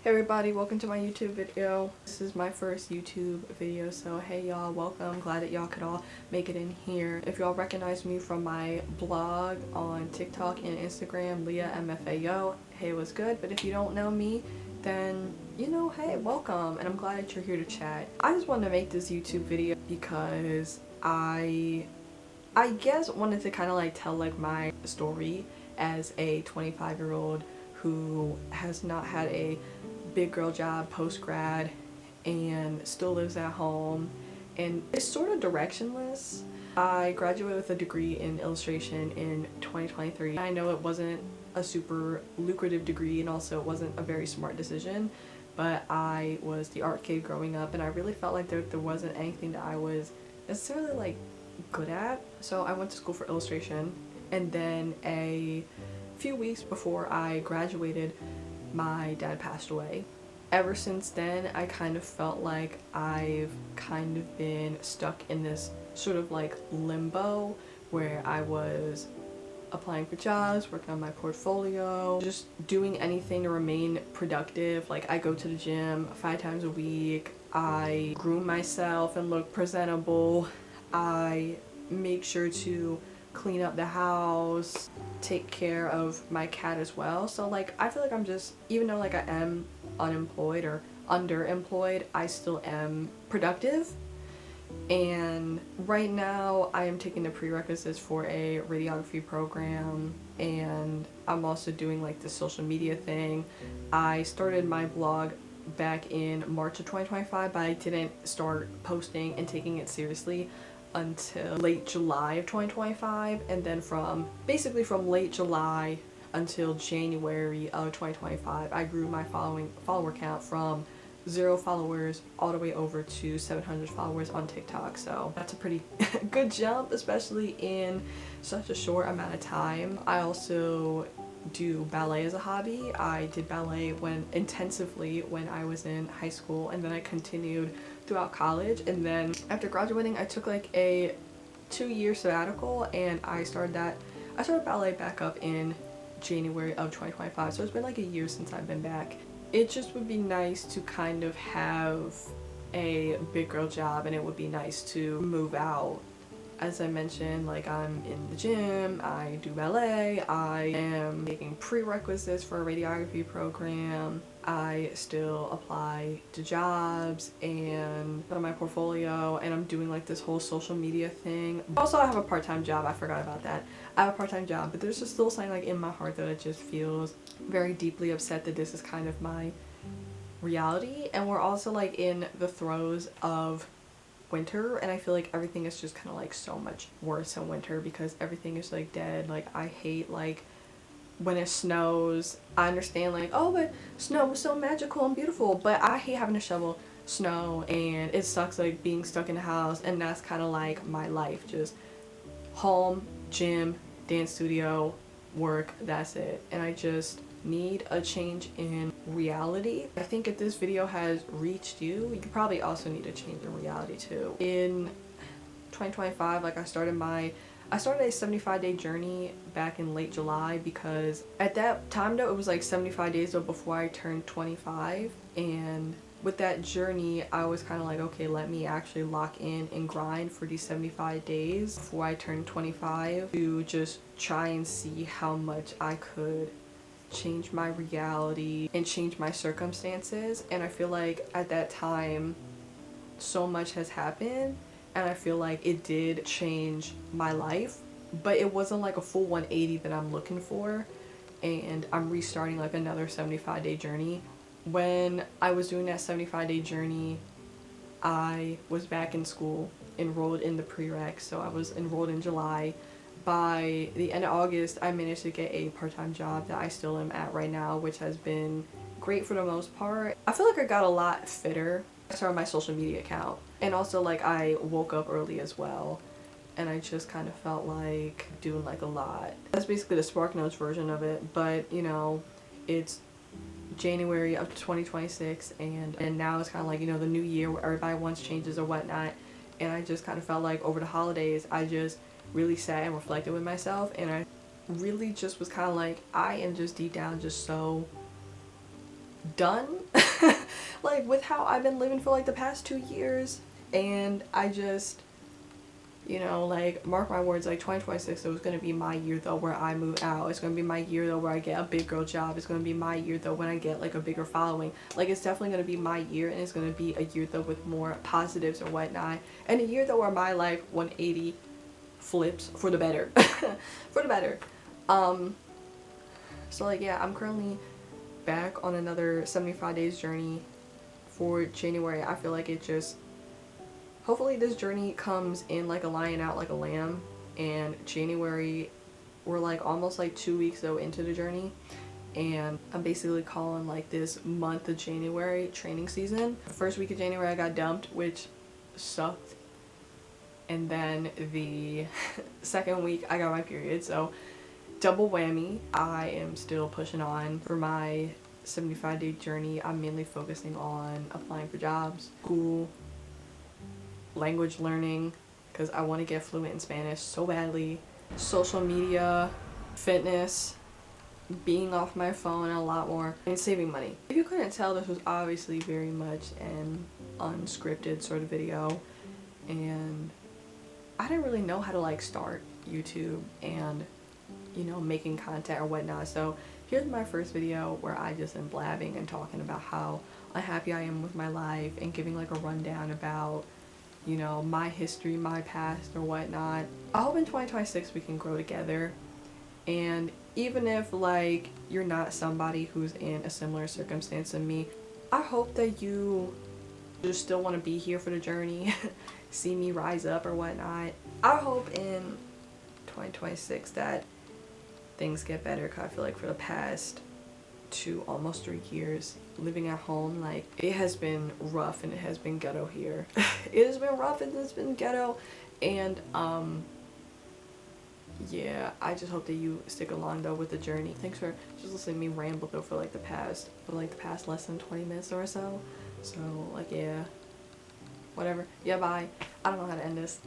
Hey everybody, welcome to my YouTube video. This is my first YouTube video, so hey y'all, welcome. Glad that y'all could all make it in here. If y'all recognize me from my blog on TikTok and Instagram, Leah MFAO, hey, what's good? But if you don't know me, then hey, welcome, and I'm glad that you're here to chat. I just wanted to make this YouTube video because I guess wanted to kind of like tell like my story as a 25-year-old who has not had a big girl job post-grad and still lives at home and is sort of directionless. I graduated with a degree in illustration in 2023. I know it wasn't a super lucrative degree and also it wasn't a very smart decision, but I was the art kid growing up and I really felt like there wasn't anything that I was necessarily like good at. So I went to school for illustration, and then a few weeks before I graduated, my dad passed away. Ever since then, I kind of felt like I've kind of been stuck in this sort of like limbo where I was applying for jobs, working on my portfolio, just doing anything to remain productive. Like I go to the gym 5 times a week, I groom myself and look presentable, I make sure to clean up the house, take care of my cat as well. So like I feel like I'm just, even though like I am unemployed or underemployed, I still am productive. And right now I am taking the prerequisites for a radiography program, and I'm also doing like the social media thing. I started my blog back in March of 2025, but I didn't start posting and taking it seriously until late July of 2025, and then from late July until January of 2025 I grew my follower count from 0 followers all the way over to 700 followers on TikTok. So that's a pretty good jump, especially in such a short amount of time. I also do ballet as a hobby. I did ballet intensively when I was in high school, and then I continued throughout college, and then after graduating I took like a 2-year sabbatical and I started ballet back up in January of 2025. So it's been like a year since I've been back. It just would be nice to kind of have a big girl job, and it would be nice to move out. As I mentioned, like I'm in the gym, I do ballet, I am taking prerequisites for a radiography program, I still apply to jobs and put on my portfolio, and I'm doing like this whole social media thing. Also I have a part-time job, I forgot about that. I have a part-time job, but there's just still something like in my heart that it just feels very deeply upset that this is kind of my reality. And we're also like in the throes of winter, and I feel like everything is just kind of like so much worse in winter because everything is like dead. Like I hate like when it snows. I understand like, oh, but snow is so magical and beautiful, but I hate having to shovel snow, and it sucks like being stuck in the house. And that's kind of like my life, just home, gym, dance studio, work, that's it. And I just need a change in reality. I think if this video has reached you, you probably also need a change in reality too. In 2025, like I started a 75-day journey back in late July, because at that time though it was like 75 days though before I turned 25, and with that journey I was kind of like, okay, let me actually lock in and grind for these 75 days before I turned 25 to just try and see how much I could change my reality and change my circumstances. And I feel like at that time so much has happened, and I feel like it did change my life, but it wasn't like a full 180 that I'm looking for, and I'm restarting like another 75-day journey. When I was doing that 75-day journey, I was back in school, enrolled in the prereq, so I was enrolled in July. By the end of August, I managed to get a part-time job that I still am at right now, which has been great for the most part. I feel like I got a lot fitter. I started my social media account, and also like I woke up early as well, and I just kind of felt like doing like a lot. That's basically the SparkNotes version of it, but it's January of 2026, and now it's kind of like the new year where everybody wants changes or whatnot, and I just kind of felt like over the holidays I just really sat and reflected with myself, and I really just was kind of like, I am just deep down just so done like with how I've been living for like the past 2 years. And I just, you know, like, mark my words, like 2026 it was gonna be my year though where I move out. It's gonna be my year though where I get a big girl job. It's gonna be my year though when I get like a bigger following. Like, it's definitely gonna be my year, and it's gonna be a year though with more positives or whatnot, and a year though where my life 180 flips for the better. For the better. So like, yeah, I'm currently back on another 75 days journey for January. I feel like it just, hopefully this journey comes in like a lion out like a lamb. And January, we're like almost like 2 weeks though into the journey, and I'm basically calling like this month of January training season. The first week of January I got dumped, which sucked, and then the second week I got my period, so double whammy. I am still pushing on for my 75-day journey. I'm mainly focusing on applying for jobs, school, language learning, because I want to get fluent in Spanish so badly, social media, fitness, being off my phone a lot more, and saving money. If you couldn't tell, this was obviously very much an unscripted sort of video, and I didn't really know how to like start YouTube and, you know, making content or whatnot. So here's my first video where I just am blabbing and talking about how unhappy I am with my life and giving like a rundown about, you know, my history, my past or whatnot. I hope in 2026 we can grow together, and even if like you're not somebody who's in a similar circumstance than me, I hope that you just still want to be here for the journey, see me rise up or whatnot. I hope in 2026 that things get better, because I feel like for the past 2, almost 3 years living at home, like, it has been rough and it has been ghetto here. It has been rough and it's been ghetto, and yeah, I just hope that you stick along though with the journey. Thanks for just listening to me ramble though for like the past less than 20 minutes or so. So like, yeah, whatever. Yeah, bye. I don't know how to end this.